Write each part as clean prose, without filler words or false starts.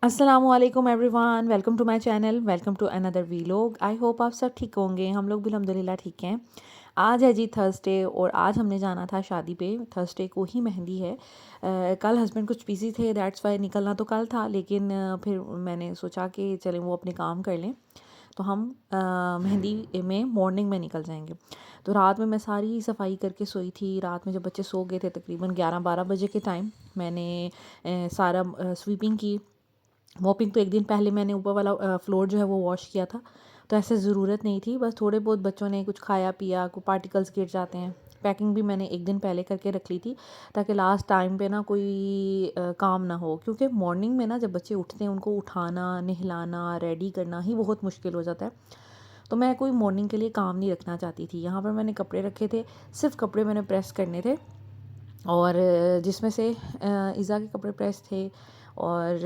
अस्सलामुअलैकुम everyone, welcome to my channel, welcome to another vlog. I hope आप सब ठीक होंगे। हम लोग भी अल्हम्दुलिल्लाह ठीक हैं। आज है जी थर्सडे और आज हमने जाना था शादी पे। थर्सडे को ही मेहंदी है। कल हस्बैंड कुछ बिज़ी थे, दैट्स वाई निकलना तो कल था, लेकिन फिर मैंने सोचा कि चलें वो अपने काम कर लें, तो हम मेहंदी में मॉर्निंग में निकल जाएंगे। तो रात में मैं सारी सफाई करके सोई थी। रात में जब बच्चे सो गए थे तकरीबन 11-12 बजे के टाइम मैंने सारा स्वीपिंग की। मॉपिंग तो एक दिन पहले मैंने ऊपर वाला फ्लोर जो है वो वॉश किया था, तो ऐसे ज़रूरत नहीं थी। बस थोड़े बहुत बच्चों ने कुछ खाया पिया, कोई पार्टिकल्स गिर जाते हैं। पैकिंग भी मैंने एक दिन पहले करके रख ली थी ताकि लास्ट टाइम पे ना कोई काम ना हो, क्योंकि मॉर्निंग में ना जब बच्चे उठते हैं उनको उठाना, नहलाना, रेडी करना ही बहुत मुश्किल हो जाता है। तो मैं कोई मॉर्निंग के लिए काम नहीं रखना चाहती थी। यहाँ पर मैंने कपड़े रखे थे, सिर्फ कपड़े मैंने प्रेस करने थे, और जिसमें से इज़ा के कपड़े प्रेस थे और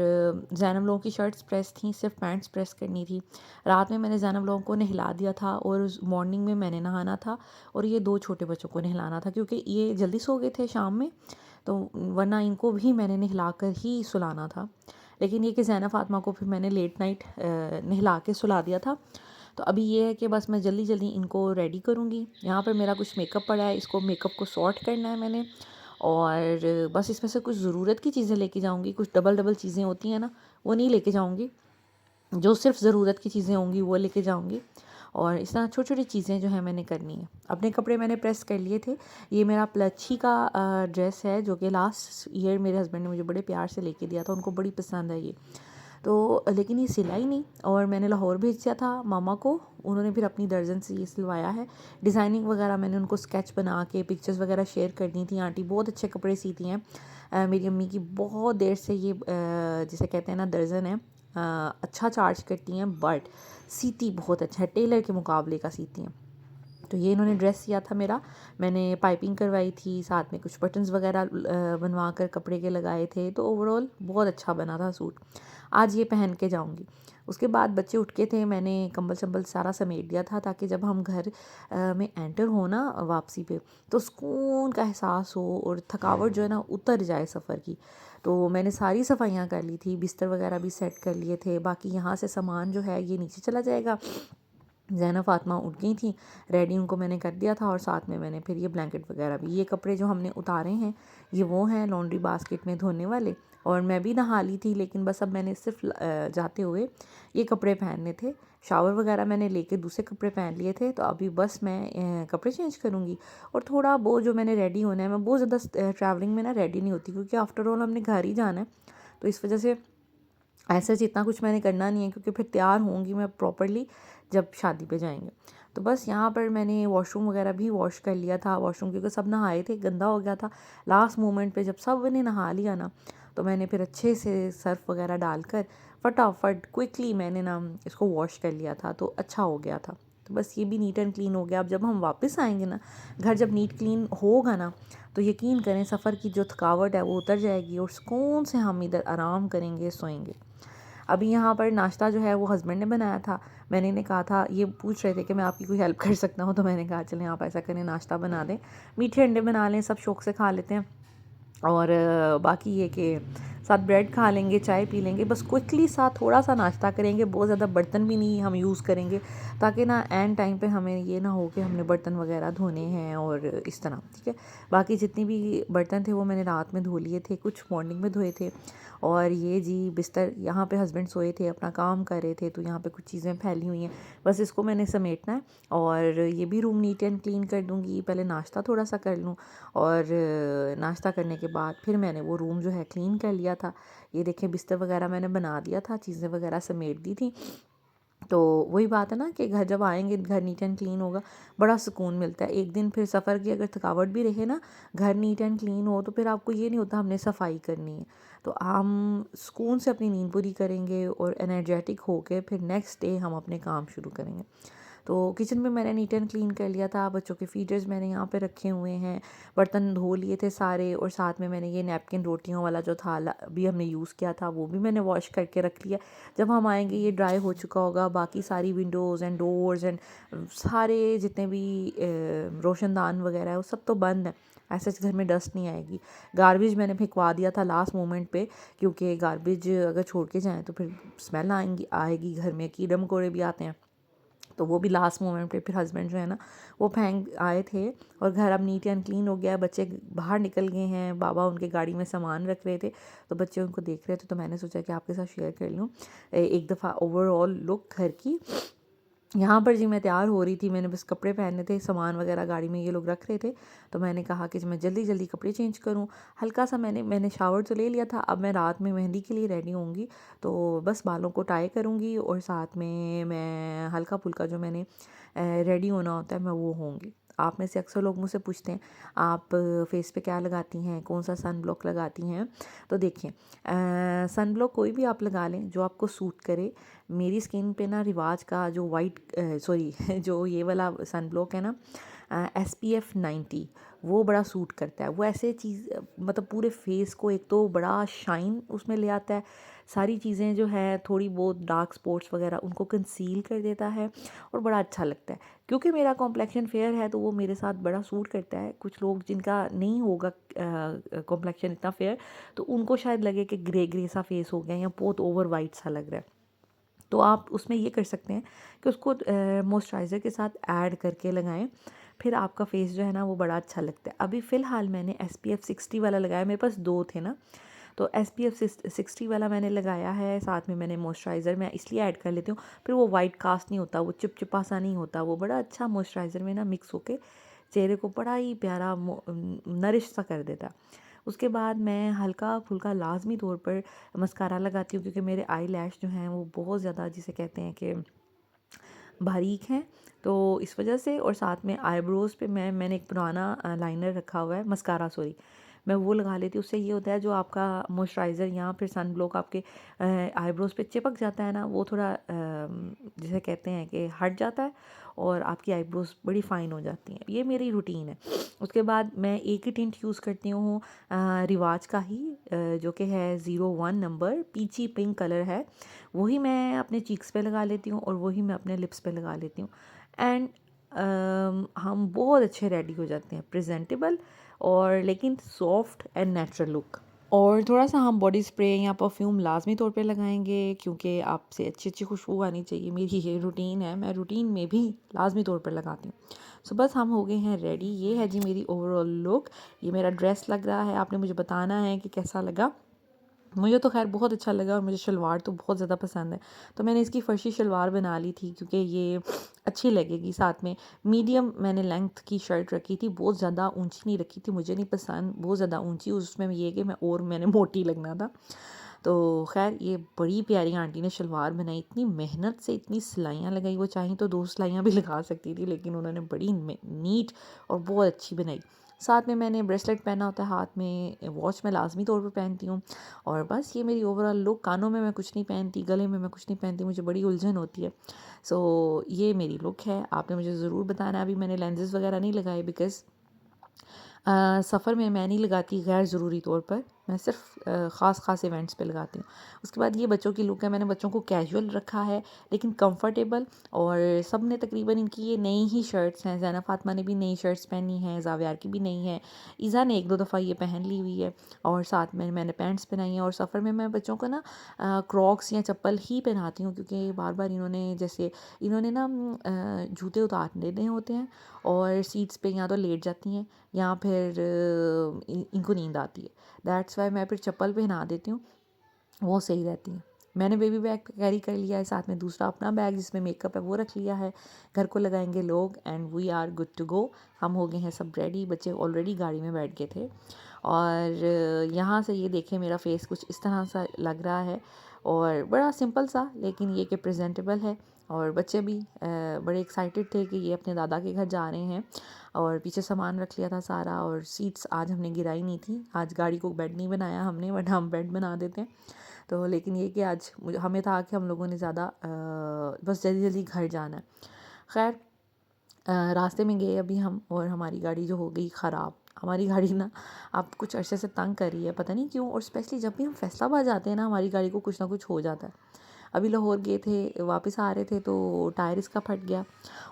ज़ैनब लोगों की शर्ट्स प्रेस थी, सिर्फ पैंट्स प्रेस करनी थी। रात में मैंने ज़ैनब लोगों को नहला दिया था और मॉर्निंग में मैंने नहाना था और ये दो छोटे बच्चों को नहलाना था, क्योंकि ये जल्दी सो गए थे शाम में, तो वरना इनको भी मैंने नहला कर ही सुलाना था। लेकिन ये कि ज़ैनब फ़ातिमा को फिर मैंने लेट नाइट नहला के सुला दिया था। तो अभी ये है कि बस मैं जल्दी जल्दी इनको रेडी करूँगी। यहाँ पर मेरा कुछ मेकअप पड़ा है, इसको मेकअप को सॉर्ट करना है मैंने, और बस इसमें से कुछ ज़रूरत की चीज़ें लेके जाऊँगी। कुछ डबल डबल चीज़ें होती हैं ना, वो नहीं लेके जाऊँगी। जो सिर्फ ज़रूरत की चीज़ें होंगी वो लेके जाऊँगी, और इस तरह छोटी छोटी चीज़ें जो है मैंने करनी है। अपने कपड़े मैंने प्रेस कर लिए थे। ये मेरा प्लच्छी का ड्रेस है जो कि लास्ट ईयर मेरे हस्बैंड ने मुझे बड़े प्यार से लेके दिया था, उनको बड़ी पसंद है ये। तो लेकिन ये सिला ही नहीं, और मैंने लाहौर भेज दिया था मामा को, उन्होंने फिर अपनी दर्जन से ये सिलवाया है। डिज़ाइनिंग वगैरह मैंने उनको स्केच बना के पिक्चर्स वगैरह शेयर कर दी थी। आंटी बहुत अच्छे कपड़े सीती हैं। मेरी अम्मी की बहुत देर से ये जिसे कहते हैं ना दर्जन है, अच्छा चार्ज करती हैं, बट सीती बहुत अच्छा है, टेलर के मुकाबले का सीती हैं। तो ये इन्होंने ड्रेस सिया था मेरा, मैंने पाइपिंग करवाई थी, साथ में कुछ बटन्स वगैरह बनवा कर कपड़े के लगाए थे, तो ओवरऑल बहुत अच्छा बना था सूट। आज ये पहन के जाऊंगी। उसके बाद बच्चे उठ के थे, मैंने कंबल शंबल सारा समेट दिया था ताकि जब हम घर में एंटर हो ना वापसी पे, तो सुकून का एहसास हो और थकावट जो है ना उतर जाए सफ़र की। तो मैंने सारी सफाइयाँ कर ली थी, बिस्तर वगैरह भी सेट कर लिए थे। बाकी यहाँ से सामान जो है ये नीचे चला जाएगा। ज़ैनब फ़ातिमा उठ गई थी, रेडी उनको मैंने कर दिया था, और साथ में मैंने फिर ये ब्लैंकेट वगैरह भी, ये कपड़े जो हमने उतारे हैं ये वो हैं लॉन्ड्री बास्केट में धोने वाले। और मैं भी नहा ली थी, लेकिन बस अब मैंने सिर्फ जाते हुए ये कपड़े पहनने थे। शावर वगैरह मैंने लेके दूसरे कपड़े पहन लिए थे, तो अभी बस मैं कपड़े चेंज करूँगी। और थोड़ा वो जो मैंने रेडी होना है, मैं बहुत ज़्यादा ट्रैवलिंग में ना रेडी नहीं होती, क्योंकि आफ्टर ऑल हमने घर ही जाना है, तो इस वजह से ऐसा जितना कुछ मैंने करना नहीं है, क्योंकि फिर तैयार होंगी मैं प्रॉपरली जब शादी पे जाएंगे। तो बस यहाँ पर मैंने वॉशरूम वगैरह भी वॉश कर लिया था। वॉशरूम क्योंकि सब नहाए थे, गंदा हो गया था। लास्ट मोमेंट पे जब सब ने नहा लिया ना, तो मैंने फिर अच्छे से सर्फ वगैरह डालकर फटाफट क्विकली मैंने ना इसको वॉश कर लिया था, तो अच्छा हो गया था। तो बस ये भी नीट एंड क्लीन हो गया। अब जब हम वापस आएंगे ना, घर जब नीट क्लीन होगा ना, तो यकीन करें सफ़र की जो थकावट है वो उतर जाएगी और सुकून से हम इधर आराम करेंगे, सोएंगे। अभी यहाँ पर नाश्ता जो है वो हस्बैंड ने बनाया था। मैंने इन्हें कहा था, ये पूछ रहे थे कि मैं आपकी कोई हेल्प कर सकता हूँ, तो मैंने कहा चलें आप ऐसा करें, नाश्ता बना दें, मीठे अंडे बना लें, सब शौक से खा लेते हैं। और बाकी ये कि साथ ब्रेड खा लेंगे, चाय पी लेंगे, बस क्विकली सा थोड़ा सा नाश्ता करेंगे, बहुत ज़्यादा बर्तन भी नहीं हम यूज़ करेंगे, ताकि ना एंड टाइम पे हमें ये ना हो कि हमने बर्तन वगैरह धोने हैं और इस तरह, ठीक है। बाकी जितनी भी बर्तन थे वो मैंने रात में धो लिए थे, कुछ मॉर्निंग में धोए थे। और ये जी बिस्तर, यहाँ पे हस्बैंड सोए थे, अपना काम कर रहे थे, तो यहाँ पे कुछ चीज़ें फैली हुई हैं, बस इसको मैंने समेटना है। और ये भी रूम नीट एंड क्लीन कर दूँगी, पहले नाश्ता थोड़ा सा कर लूँ, और नाश्ता करने के बाद फिर मैंने वो रूम जो है क्लीन कर लिया था। ये देखें बिस्तर वगैरह मैंने बना दिया था, चीज़ें वगैरह समेट दी थी। तो वही बात है ना कि घर जब आएंगे, घर नीट एंड क्लीन होगा, बड़ा सुकून मिलता है। एक दिन फिर सफ़र की अगर थकावट भी रहे ना, घर नीट एंड क्लीन हो, तो फिर आपको ये नहीं होता हमने सफाई करनी है, तो हम सुकून से अपनी नींद पूरी करेंगे और एनर्जेटिक होके फिर नेक्स्ट डे हम अपने काम शुरू करेंगे। तो किचन में मैंने नीट एंड क्लीन कर लिया था। बच्चों के फीडर्स मैंने यहाँ पे रखे हुए हैं, बर्तन धो लिए थे सारे, और साथ में मैंने ये नैपकिन रोटियों वाला जो था अभी हमने यूज़ किया था, वो भी मैंने वॉश करके रख लिया। जब हम आएंगे ये ड्राई हो चुका होगा। बाकी सारी विंडोज़ एंड डोर्स एंड सारे जितने भी रोशनदान वगैरह है वो सब तो बंद है, ऐसे घर में डस्ट नहीं आएगी। गार्बेज मैंने फेंकवा दिया था लास्ट मोमेंट पे, क्योंकि गार्बेज अगर छोड़ के जाएँ तो फिर स्मेल आएगी घर में, कीड़े मकोड़े भी आते हैं। तो वो भी लास्ट मोमेंट पे फिर हस्बैंड जो है ना वो फेंक आए थे, और घर अब नीट एंड क्लीन हो गया। बच्चे बाहर निकल गए हैं, बाबा उनके गाड़ी में सामान रख रहे थे, तो बच्चे उनको देख रहे थे, तो मैंने सोचा कि आपके साथ शेयर कर लूँ एक दफ़ा ओवरऑल लुक घर की। यहाँ पर जी मैं तैयार हो रही थी, मैंने बस कपड़े पहने थे, सामान वगैरह गाड़ी में ये लोग रख रहे थे, तो मैंने कहा कि मैं जल्दी जल्दी कपड़े चेंज करूँ। हल्का सा मैंने शावर तो ले लिया था, अब मैं रात में मेहंदी के लिए रेडी होंगी, तो बस बालों को टाई करूँगी और साथ में मैं हल्का फुल्का जो मैंने रेडी होना होता है मैं वो होंगी। आप में से अक्सर लोग मुझसे पूछते हैं आप फेस पे क्या लगाती हैं, कौन सा सन ब्लॉक लगाती हैं। तो देखिए सन ब्लॉक कोई भी आप लगा लें जो आपको सूट करे। मेरी स्किन पे ना रिवाज का जो वाइट जो ये वाला सन ब्लॉक है ना SPF 90, वो बड़ा सूट करता है। वो ऐसे चीज़ मतलब पूरे फेस को एक तो बड़ा शाइन उसमें ले आता है, सारी चीज़ें जो है थोड़ी बहुत डार्क स्पॉट्स वगैरह उनको कंसील कर देता है और बड़ा अच्छा लगता है। क्योंकि मेरा कॉम्प्लेक्शन फेयर है तो वो मेरे साथ बड़ा सूट करता है। कुछ लोग जिनका नहीं होगा कॉम्प्लेक्शन इतना फेयर, तो उनको शायद लगे कि ग्रे ग्रे सा फेस हो गया या बहुत ओवर वाइट सा लग रहा है। तो आप उसमें ये कर सकते हैं कि उसको मॉइस्चराइज़र के साथ ऐड करके लगाएं, फिर आपका फेस जो है ना वो बड़ा अच्छा लगता है। अभी फ़िलहाल मैंने SPF 60 वाला लगाया, मेरे पास 2 थे ना, तो SPF 60 वाला मैंने लगाया है। साथ में मैंने मॉइस्चराइज़र मैं इसलिए ऐड कर लेती हूँ, फिर वो वाइट कास्ट नहीं होता, वो चिपचिपा सा नहीं होता, वो बड़ा अच्छा मॉइस्चराइज़र में ना मिक्स होके चेहरे को बड़ा ही प्यारा नरिश सा कर देता है। उसके बाद मैं हल्का फुल्का लाजमी तौर पर मस्कारा लगाती हूँ, क्योंकि मेरे आई लैश जो हैं वो बहुत ज़्यादा जिसे कहते हैं कि बारीक हैं, तो इस वजह से। और साथ में आईब्रोज़ पे मैंने एक पुराना लाइनर रखा हुआ है, मस्कारा सॉरी, मैं वो लगा लेती हूँ। उससे ये होता है जो आपका मॉइस्चराइज़र या फिर सन ब्लॉक आपके आईब्रोज़ पे चिपक जाता है ना, वो थोड़ा जिसे कहते हैं कि हट जाता है और आपकी आईब्रोज़ बड़ी फ़ाइन हो जाती हैं। ये मेरी रूटीन है। उसके बाद मैं एक ही टिंट यूज़ करती हूँ रिवाज का ही, जो कि है 01 नंबर, पीची पिंक कलर है। वही मैं अपने चीक्स पे लगा लेती हूँ और वही मैं अपने लिप्स पे लगा लेती हूँ। एंड हम बहुत अच्छे रेडी हो जाते हैं, प्रेजेंटेबल और लेकिन सॉफ्ट एंड नेचुरल लुक। और थोड़ा सा हम बॉडी स्प्रे या परफ्यूम लाजमी तौर पे लगाएंगे, क्योंकि आपसे अच्छी अच्छी खुशबू आनी चाहिए। मेरी ये रूटीन है, मैं रूटीन में भी लाजमी तौर पर लगाती हूँ। सो बस हम हो गए हैं रेडी। ये है जी मेरी ओवरऑल लुक। ये मेरा ड्रेस लग रहा है, आपने मुझे बताना है कि कैसा लगा। मुझे तो खैर बहुत अच्छा लगा और मुझे शलवार तो बहुत ज़्यादा पसंद है, तो मैंने इसकी फ़र्शी शलवार बना ली थी क्योंकि ये अच्छी लगेगी। साथ में मीडियम मैंने लेंथ की शर्ट रखी थी, बहुत ज़्यादा ऊंची नहीं रखी थी, मुझे नहीं पसंद बहुत ज़्यादा ऊंची। उसमें ये कि मैंने मोटी लगना था। तो खैर ये बड़ी प्यारी आंटी ने शलवार बनाई, इतनी मेहनत से इतनी सिलाइयाँ लगाई। वो चाहें तो 2 सिलाइयाँ भी लगा सकती थी, लेकिन उन्होंने बड़ी नीट और बहुत अच्छी बनाई। साथ में मैंने ब्रेसलेट पहना होता है हाथ में, वॉच मैं लाजमी तौर पर पहनती हूँ। और बस ये मेरी ओवरऑल लुक। कानों में मैं कुछ नहीं पहनती, गले में मैं कुछ नहीं पहनती, मुझे बड़ी उलझन होती है। सो ये मेरी लुक है। आपने मुझे ज़रूर बताना। अभी मैंने लेंसेज वगैरह नहीं लगाए, बिकॉज़ सफ़र में मैं नहीं लगाती गैर ज़रूरी तौर पर, मैं सिर्फ ख़ास इवेंट्स पे लगाती हूँ। उसके बाद ये बच्चों की लुक है। मैंने बच्चों को कैजुअल रखा है लेकिन कंफर्टेबल, और सब ने तकरीबन इनकी ये नई ही शर्ट्स हैं। ज़ैना फ़ातिमा ने भी नई शर्ट्स पहनी हैं, ज़ावियार की भी नई है, ईज़ा ने 1-2 दफ़ा ये पहन ली हुई है, और साथ में मैंने पैंट्स पहनाई हैं। और सफ़र में मैं बच्चों को ना क्रॉक्स या चप्पल ही पहनाती हूँ, क्योंकि बार बार इन्होंने ना जूते उतार देने होते हैं और सीट्स पे या तो लेट जाती हैं या फिर इनको नींद आती है। दैट्स वाई मैं फिर चप्पल पहना देती हूँ, वो सही रहती है। मैंने बेबी बैग कैरी कर लिया है, साथ में दूसरा अपना बैग जिसमें मेकअप है वो रख लिया है। घर को लगाएंगे लोग and we are good to go. हम हो गए हैं सब रेडी। बच्चे ऑलरेडी गाड़ी में बैठ गए थे, और यहाँ से ये देखें मेरा फेस कुछ इस तरह सा लग रहा है, और बड़ा सिंपल सा, लेकिन ये कि प्रेजेंटेबल है। और बच्चे भी बड़े एक्साइटेड थे कि ये अपने दादा के घर जा रहे हैं, और पीछे सामान रख लिया था सारा। और सीट्स आज हमने गिराई नहीं थी, आज गाड़ी को बेड नहीं बनाया हमने, वरना हम बेड बना देते हैं। तो लेकिन ये कि आज हमें था कि हम लोगों ने ज़्यादा बस जल्दी जल्दी घर जाना है। खैर रास्ते में गए अभी हम, और हमारी गाड़ी जो हो गई ख़राब। हमारी गाड़ी ना अब कुछ अरसे से तंग कर रही है, पता नहीं क्यों। और स्पेशली जब भी हम फैसलाबाद जाते हैं ना, हमारी गाड़ी को कुछ ना कुछ हो जाता है। अभी लाहौर गए थे, वापस आ रहे थे तो टायर इसका फट गया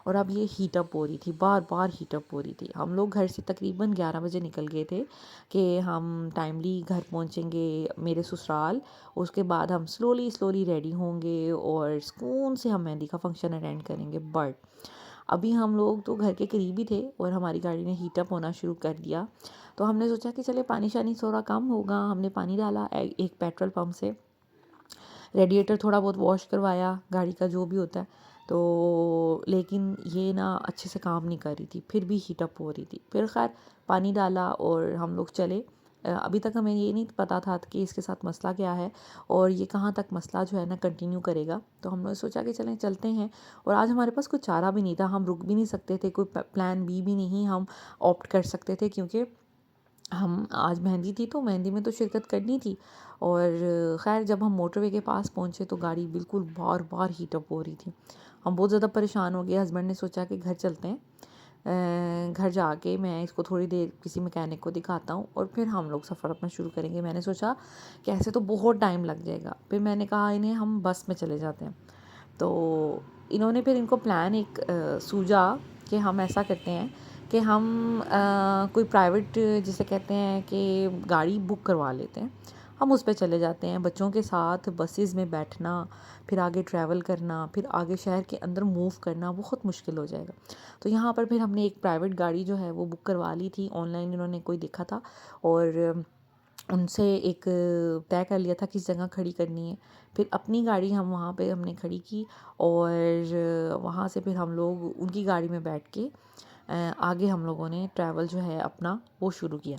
और अब ये हीट अप हो रही थी, बार बार हीट अप हो रही थी। हम लोग घर से तकरीबन 11 बजे निकल गए थे कि हम टाइमली घर पहुंचेंगे मेरे ससुराल। उसके बाद हम स्लोली स्लोली रेडी होंगे और सुकून से हम मेहंदी का फंक्शन अटेंड करेंगे। बट अभी हम लोग तो घर के करीब ही थे और हमारी गाड़ी ने हीटअप होना शुरू कर दिया। तो हमने सोचा कि चले पानी शानी थोड़ा कम होगा, हमने पानी डाला एक पेट्रोल पंप से, रेडिएटर थोड़ा बहुत वॉश करवाया गाड़ी का जो भी होता है। तो लेकिन ये ना अच्छे से काम नहीं कर रही थी, फिर भी हीटअप हो रही थी। फिर खैर पानी डाला और हम लोग चले। अभी तक हमें ये नहीं पता था कि इसके साथ मसला क्या है और ये कहाँ तक मसला जो है ना कंटिन्यू करेगा। तो हमने सोचा कि चलें चलते हैं। और आज हमारे पास कोई चारा भी नहीं था, हम रुक भी नहीं सकते थे, कोई प्लान बी भी नहीं हम ऑप्ट कर सकते थे, क्योंकि हम आज मेहंदी थी तो मेहंदी में तो शिरकत करनी थी। और ख़ैर जब हम मोटरवे के पास पहुँचे तो गाड़ी बिल्कुल बार बार हीटअप हो रही थी। हम बहुत ज़्यादा परेशान हो गए। हस्बैंड ने सोचा कि घर चलते हैं, घर जाके मैं इसको थोड़ी देर किसी मैकेनिक को दिखाता हूँ और फिर हम लोग सफ़र अपना शुरू करेंगे। मैंने सोचा कि ऐसे तो बहुत टाइम लग जाएगा। फिर मैंने कहा इन्हें हम बस में चले जाते हैं। तो इन्होंने फिर इनको प्लान एक सूझा कि हम ऐसा करते हैं कि हम कोई प्राइवेट जिसे कहते हैं कि गाड़ी बुक करवा लेते हैं, हम उस पे चले जाते हैं। बच्चों के साथ बसेस में बैठना, फिर आगे ट्रैवल करना, फिर आगे शहर के अंदर मूव करना बहुत मुश्किल हो जाएगा। तो यहाँ पर फिर हमने एक प्राइवेट गाड़ी जो है वो बुक करवा ली थी, ऑनलाइन इन्होंने कोई देखा था और उनसे एक तय कर लिया था किस जगह खड़ी करनी है। फिर अपनी गाड़ी हम वहाँ पे हमने खड़ी की और वहाँ से फिर हम लोग उनकी गाड़ी में बैठ के आगे हम लोगों ने ट्रैवल जो है अपना वो शुरू किया।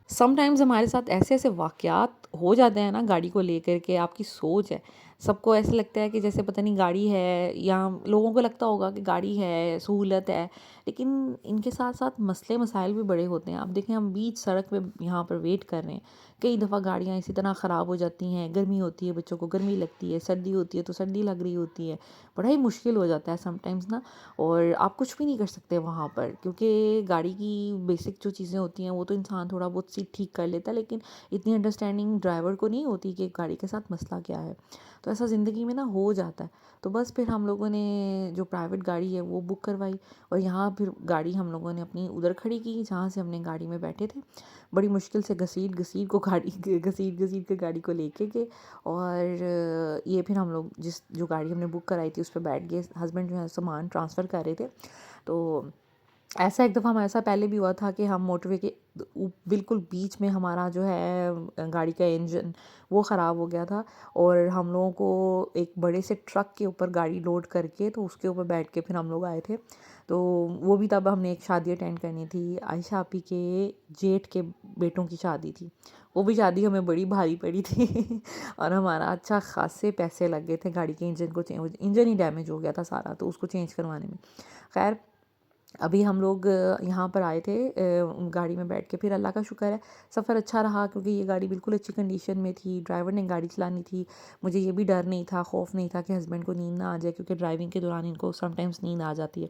समटाइम्स हमारे साथ ऐसे ऐसे वाक़यात हो जाते हैं ना गाड़ी को लेकर के, आपकी सोच है, सबको ऐसा लगता है कि जैसे पता नहीं गाड़ी है, या लोगों को लगता होगा कि गाड़ी है, सहूलत है, लेकिन इनके साथ साथ मसले मसाइल भी बड़े होते हैं। अब देखें हम बीच सड़क पे यहाँ पर वेट कर रहे हैं, कई दफ़ा गाड़ियाँ इसी तरह ख़राब हो जाती हैं, गर्मी होती है, बच्चों को गर्मी लगती है, सर्दी होती है तो सर्दी लग रही होती है, बड़ा ही मुश्किल हो जाता है समटाइम्स ना। और आप कुछ भी नहीं कर सकते वहाँ पर, क्योंकि गाड़ी की बेसिक जो चीज़ें होती हैं वो तो इंसान थोड़ा बहुत सीट ठीक कर लेता है, लेकिन इतनी अंडरस्टैंडिंग ड्राइवर को नहीं होती कि गाड़ी के साथ मसला क्या है। तो ऐसा ज़िंदगी में ना हो जाता है। तो बस फिर हम लोगों ने जो प्राइवेट गाड़ी है वो बुक करवाई और यहाँ फिर गाड़ी हम लोगों ने अपनी उधर खड़ी की जहाँ से हमने गाड़ी में बैठे थे। बड़ी मुश्किल से घसीट घसीट को गाड़ी घसीट घसीट के गाड़ी को लेके गए और ये फिर हम लोग जिस जो गाड़ी हमने बुक कराई थी उस पर बैठ गए। हस्बैंड जो है सामान ट्रांसफ़र कर रहे थे। तो ऐसा एक दफ़ा हमारे साथ पहले भी हुआ था कि हम मोटरवे के बिल्कुल बीच में हमारा जो है गाड़ी का इंजन वो ख़राब हो गया था और हम लोगों को एक बड़े से ट्रक के ऊपर गाड़ी लोड करके तो उसके ऊपर बैठ के फिर हम लोग आए थे। तो वो भी तब हमने एक शादी अटेंड करनी थी, आयशा आपी के जेठ के बेटों की शादी थी। वो भी शादी हमें बड़ी भारी पड़ी थी और हमारा अच्छा खासे पैसे लग गए थे गाड़ी के इंजन को चेंज, इंजन ही डैमेज हो गया था सारा, तो उसको चेंज करवाने में। खैर अभी हम लोग यहाँ पर आए थे गाड़ी में बैठ के, फिर अल्लाह का शुक्र है सफ़र अच्छा रहा क्योंकि ये गाड़ी बिल्कुल अच्छी कंडीशन में थी, ड्राइवर ने गाड़ी चलानी थी। मुझे ये भी डर नहीं था, खौफ नहीं था कि हस्बैंड को नींद ना आ जाए, क्योंकि ड्राइविंग के दौरान इनको समटाइम्स नींद आ जाती है।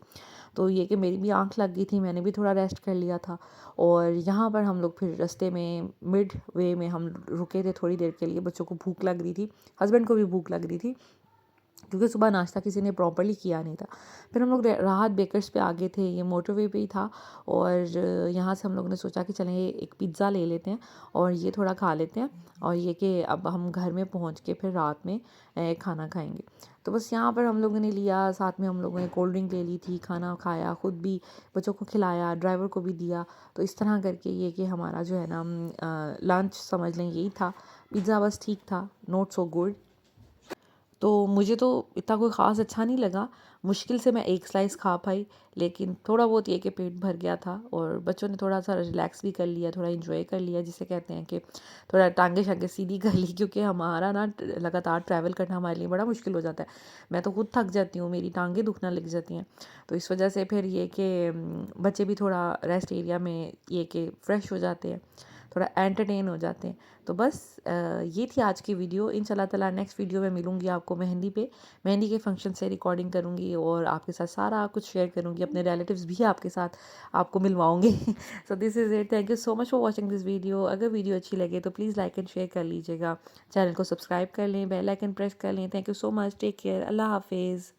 तो ये कि मेरी भी आँख लग गई थी, मैंने भी थोड़ा रेस्ट कर लिया था। और यहाँ पर हम लोग फिर रास्ते में मिड वे में हम रुके थे थोड़ी देर के लिए, बच्चों को भूख लग रही थी, हस्बैंड को भी भूख लग रही थी क्योंकि सुबह नाश्ता किसी ने प्रॉपर्ली किया नहीं था। फिर हम लोग राहत बेकर्स पे आ गए थे, ये मोटरवे पे ही था और यहाँ से हम लोगों ने सोचा कि चलें एक पिज़्ज़ा ले लेते हैं और ये थोड़ा खा लेते हैं और ये कि अब हम घर में पहुँच के फिर रात में खाना खाएंगे। तो बस यहाँ पर हम लोगों ने लिया, साथ में हम लोगों ने कोल्ड ड्रिंक ले ली थी, खाना खाया, ख़ुद भी बच्चों को खिलाया, ड्राइवर को भी दिया। तो इस तरह करके ये कि हमारा जो है ना लंच समझ लें यही था। पिज़्ज़ा बस ठीक था, नॉट सो गुड। तो मुझे तो इतना कोई ख़ास अच्छा नहीं लगा, मुश्किल से मैं एक स्लाइस खा पाई, लेकिन थोड़ा बहुत ये कि पेट भर गया था और बच्चों ने थोड़ा सा रिलैक्स भी कर लिया, थोड़ा एंजॉय कर लिया, जिसे कहते हैं कि थोड़ा टांगे शांगे सीधी कर ली, क्योंकि हमारा ना लगातार ट्रैवल करना हमारे लिए बड़ा मुश्किल हो जाता है। मैं तो खुद थक जाती हूँ, मेरी टांगे दुखना लग जाती हैं। तो इस वजह से फिर ये कि बच्चे भी थोड़ा रेस्ट एरिया में ये कि फ़्रेश हो जाते हैं। थोड़ा एंटरटेन हो जाते हैं। तो बस ये थी आज की वीडियो। इंशाल्लाह ताला नेक्स्ट वीडियो में मिलूँगी आपको मेहंदी पे। मेहंदी के फंक्शन से रिकॉर्डिंग करूँगी और आपके साथ सारा कुछ शेयर करूँगी। अपने रिलेटिव्स भी आपके साथ आपको मिलवाऊँगी। So this is it. Thank you so much for watching this video. अगर वीडियो अच्छी लगे तो प्लीज़ लाइक एंड शेयर कर लीजिएगा। चैनल को सब्सक्राइब कर लें, बेल आइकन प्रेस कर लें। Thank you so much. Take care. अल्लाह हाफिज़।